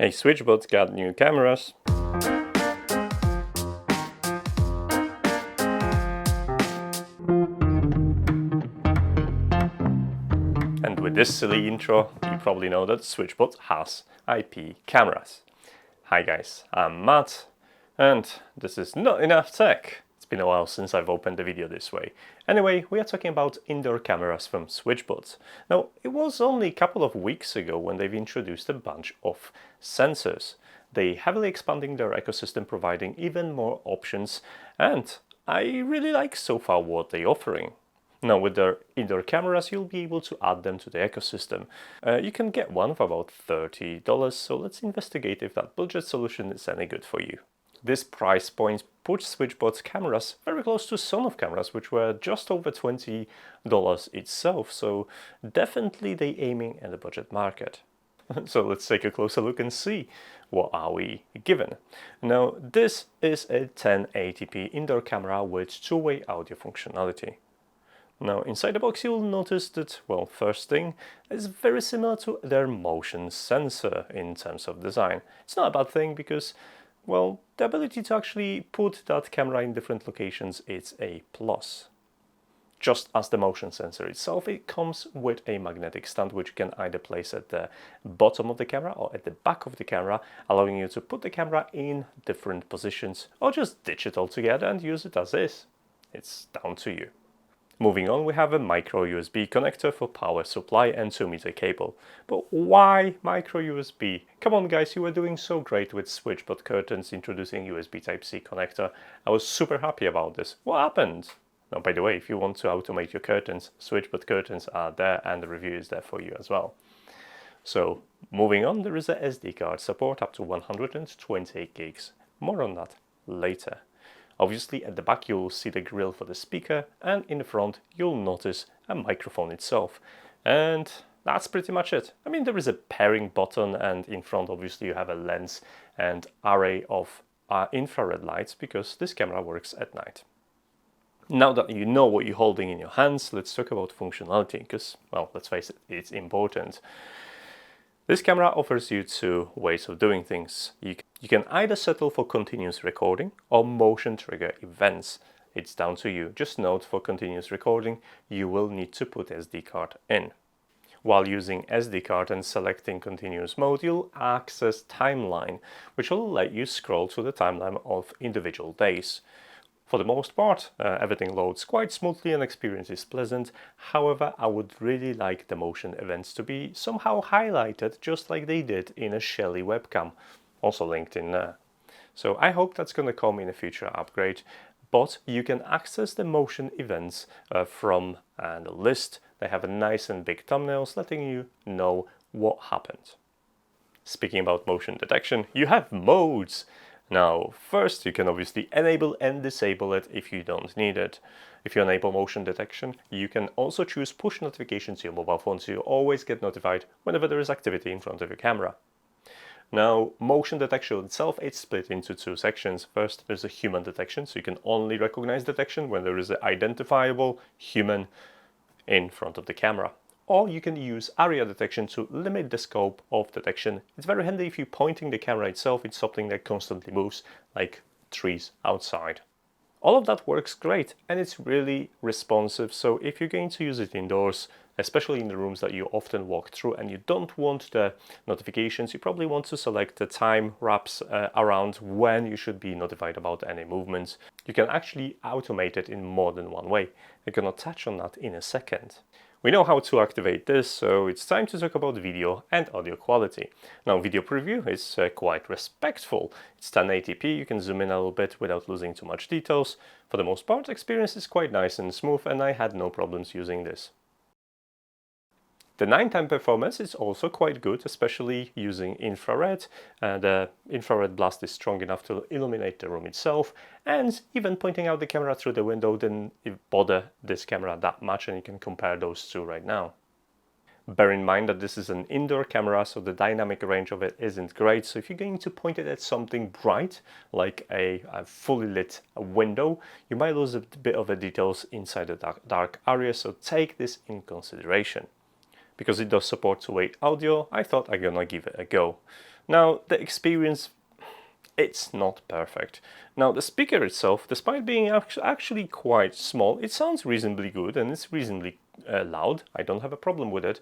Hey, SwitchBot got new cameras. And with this silly intro, you probably know that SwitchBot has IP cameras. Hi guys, I'm Matt, and this is NotEnoughTECH. It's been a while since I've opened the video this way. Anyway, we are talking about indoor cameras from SwitchBot. Now, it was only a couple of weeks ago when they've introduced a bunch of sensors. They heavily expanding their ecosystem, providing even more options, and I really like so far what they're offering. Now, with their indoor cameras, you'll be able to add them to the ecosystem. You can get one for about $30, so let's investigate if that budget solution is any good for you. This price point puts SwitchBot's cameras very close to Sonos cameras, which were just over $20 itself, so definitely they aiming at the budget market. So let's take a closer look and see what are we given. Now, this is a 1080p indoor camera with two-way audio functionality. Now, inside the box you'll notice that, well, first thing, it's very similar to their motion sensor in terms of design. It's not a bad thing because, well, the ability to actually put that camera in different locations is a plus. Just as the motion sensor itself, it comes with a magnetic stand which you can either place at the bottom of the camera or at the back of the camera, allowing you to put the camera in different positions or just ditch it altogether and use it as is. It's down to you. Moving on, we have a micro USB connector for power supply and 2-meter cable. But why micro USB? Come on guys, you were doing so great with SwitchBot curtains introducing USB Type-C connector. I was super happy about this. What happened? Now, by the way, if you want to automate your curtains, SwitchBot curtains are there and the review is there for you as well. So, moving on, there is a SD card support up to 128 gigs. More on that later. Obviously, at the back you'll see the grill for the speaker, and in the front you'll notice a microphone itself. And that's pretty much it. I mean, there is a pairing button, and in front obviously you have a lens and array of infrared lights because this camera works at night. Now that you know what you're holding in your hands, let's talk about functionality because, well, let's face it, it's important. This camera offers you two ways of doing things. You can either settle for continuous recording or motion trigger events. It's down to you. Just note, for continuous recording, you will need to put SD card in. While using SD card and selecting continuous mode, you'll access timeline, which will let you scroll through the timeline of individual days. For the most part, everything loads quite smoothly and experience is pleasant. However, I would really like the motion events to be somehow highlighted, just like they did in a Shelly webcam, also linked in there. So I hope that's going to come in a future upgrade, but you can access the motion events from the list. They have a nice and big thumbnails letting you know what happened. Speaking about motion detection, you have modes. Now, first, you can obviously enable and disable it if you don't need it. If you enable motion detection, you can also choose push notifications to your mobile phone so you always get notified whenever there is activity in front of your camera. Now, motion detection itself, it's split into two sections. First, there's a human detection, so you can only recognize detection when there is an identifiable human in front of the camera. Or you can use area detection to limit the scope of detection. It's very handy if you're pointing the camera itself, it's something that constantly moves, like trees outside. All of that works great and it's really responsive, so if you're going to use it indoors, especially in the rooms that you often walk through and you don't want the notifications, you probably want to select the time wraps around when you should be notified about any movements. You can actually automate it in more than one way. I'm gonna touch on that in a second. We know how to activate this, so it's time to talk about video and audio quality. Now, video preview is quite respectful. It's 1080p, you can zoom in a little bit without losing too much details. For the most part, the experience is quite nice and smooth, and I had no problems using this. The nighttime performance is also quite good, especially using infrared. The infrared blast is strong enough to illuminate the room itself, and even pointing out the camera through the window didn't bother this camera that much, and you can compare those two right now. Bear in mind that this is an indoor camera, so the dynamic range of it isn't great, so if you're going to point it at something bright, like a fully lit window, you might lose a bit of the details inside the dark area, so take this in consideration. Because it does support two-way audio, I thought I'm gonna give it a go. Now, the experience, it's not perfect. Now, the speaker itself, despite being actually quite small, it sounds reasonably good and it's reasonably loud. I don't have a problem with it.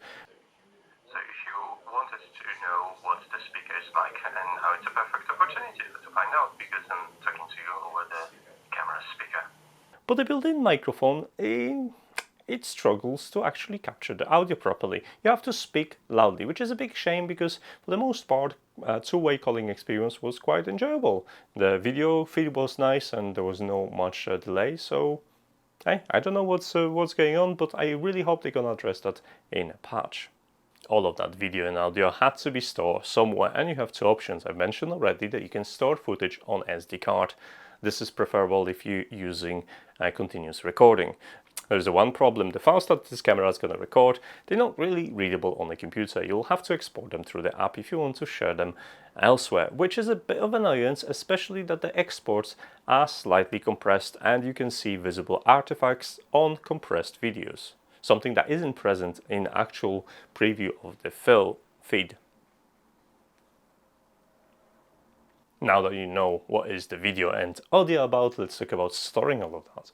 So if you wanted to know what the speaker is like and how it's a perfect opportunity to find out, because I'm talking to you over the camera speaker. But the built-in microphone, it struggles to actually capture the audio properly. You have to speak loudly, which is a big shame because for the most part, two-way calling experience was quite enjoyable. The video feed was nice and there was no much delay, so hey, I don't know what's going on, but I really hope they're gonna address that in a patch. All of that video and audio had to be stored somewhere, and you have two options. I mentioned already that you can store footage on SD card. This is preferable if you're using continuous recording. There's one problem: the files that this camera is going to record, they're not really readable on the computer. You'll have to export them through the app if you want to share them elsewhere, which is a bit of an annoyance, especially that the exports are slightly compressed and you can see visible artifacts on compressed videos. Something that isn't present in actual preview of the feed. Now that you know what is the video and audio about, let's talk about storing all of that.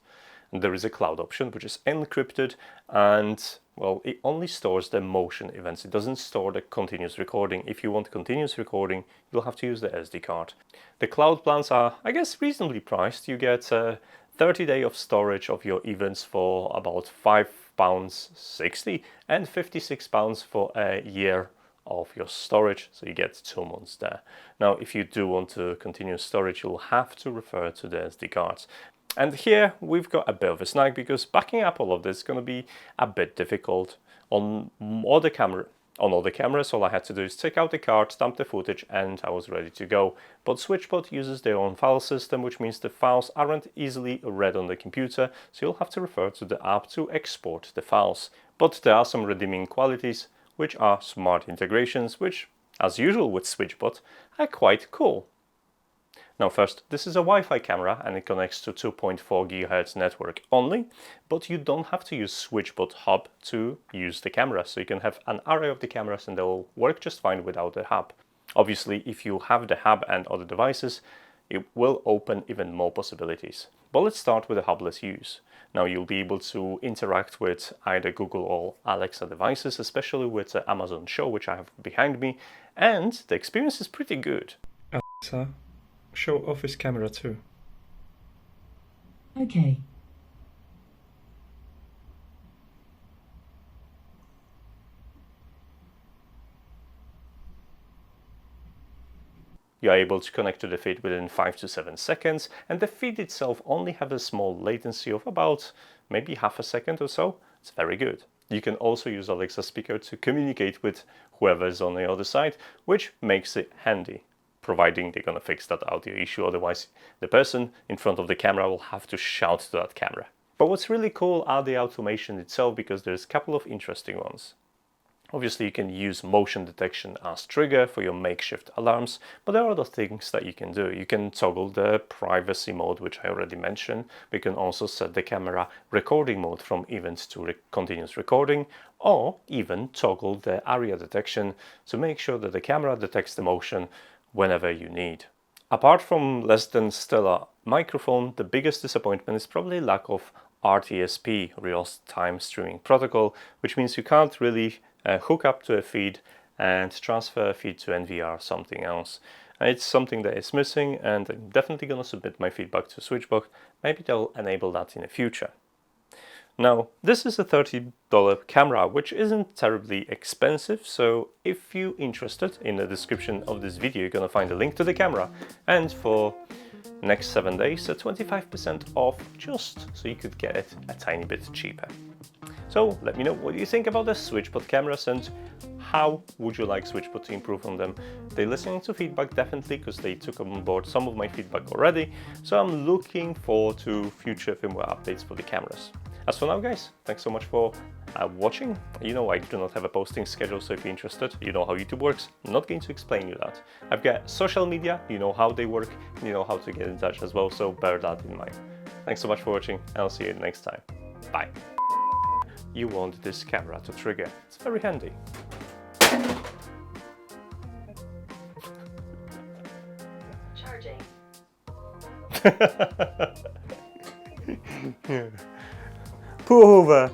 And there is a cloud option which is encrypted and, well, it only stores the motion events. It doesn't store the continuous recording. If you want continuous recording, you'll have to use the SD card. The cloud plans are, I guess, reasonably priced. You get 30 days of storage of your events for about £5.60 and £56 for a year of your storage, so you get 2 months there. Now, if you do want to continue storage, you'll have to refer to the SD cards. And here we've got a bit of a snag because backing up all of this is going to be a bit difficult. On all the cameras, all I had to do is take out the card, stamp the footage, and I was ready to go. But SwitchBot uses their own file system, which means the files aren't easily read on the computer, so you'll have to refer to the app to export the files. But there are some redeeming qualities, which are smart integrations, which, as usual with SwitchBot, are quite cool. Now first, this is a Wi-Fi camera and it connects to 2.4 GHz network only, but you don't have to use SwitchBot hub to use the camera, so you can have an array of the cameras and they'll work just fine without the hub. Obviously, if you have the hub and other devices, it will open even more possibilities. But let's start with a hubless use. Now you'll be able to interact with either Google or Alexa devices, especially with Amazon Show, which I have behind me, and the experience is pretty good. Alexa, show Office Camera too. Okay. You are able to connect to the feed within 5 to 7 seconds, and the feed itself only has a small latency of about maybe half a second or so. It's very good. You can also use Alexa speaker to communicate with whoever is on the other side, which makes it handy, providing they're going to fix that audio issue. Otherwise, the person in front of the camera will have to shout to that camera. But what's really cool are the automation itself, because there's a couple of interesting ones. Obviously, you can use motion detection as trigger for your makeshift alarms, but there are other things that you can do. You can toggle the privacy mode, which I already mentioned. We can also set the camera recording mode from events to continuous recording, or even toggle the area detection to make sure that the camera detects the motion whenever you need. Apart from less than stellar microphone, the biggest disappointment is probably lack of RTSP, real-time streaming protocol, which means you can't really hook up to a feed and transfer a feed to NVR or something else. It's something that is missing, and I'm definitely going to submit my feedback to SwitchBot. Maybe they'll enable that in the future. Now, this is a $30 camera, which isn't terribly expensive, so if you're interested, in the description of this video you're going to find a link to the camera, and for next 7 days, 25% off, just so you could get it a tiny bit cheaper. So let me know what you think about the SwitchBot cameras and how would you like SwitchBot to improve on them. They're listening to feedback definitely, because they took on board some of my feedback already, so I'm looking forward to future firmware updates for the cameras. As for now, guys, thanks so much for watching. You know, I do not have a posting schedule, so if you're interested, you know how YouTube works. I'm not going to explain you that. I've got social media, you know how they work, you know how to get in touch as well, so bear that in mind. Thanks so much for watching, and I'll see you next time. Bye. You want this camera to trigger. It's very handy. Charging. Poor Hoover.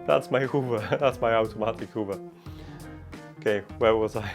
That's my Hoover. That's my automatic Hoover. Okay, where was I?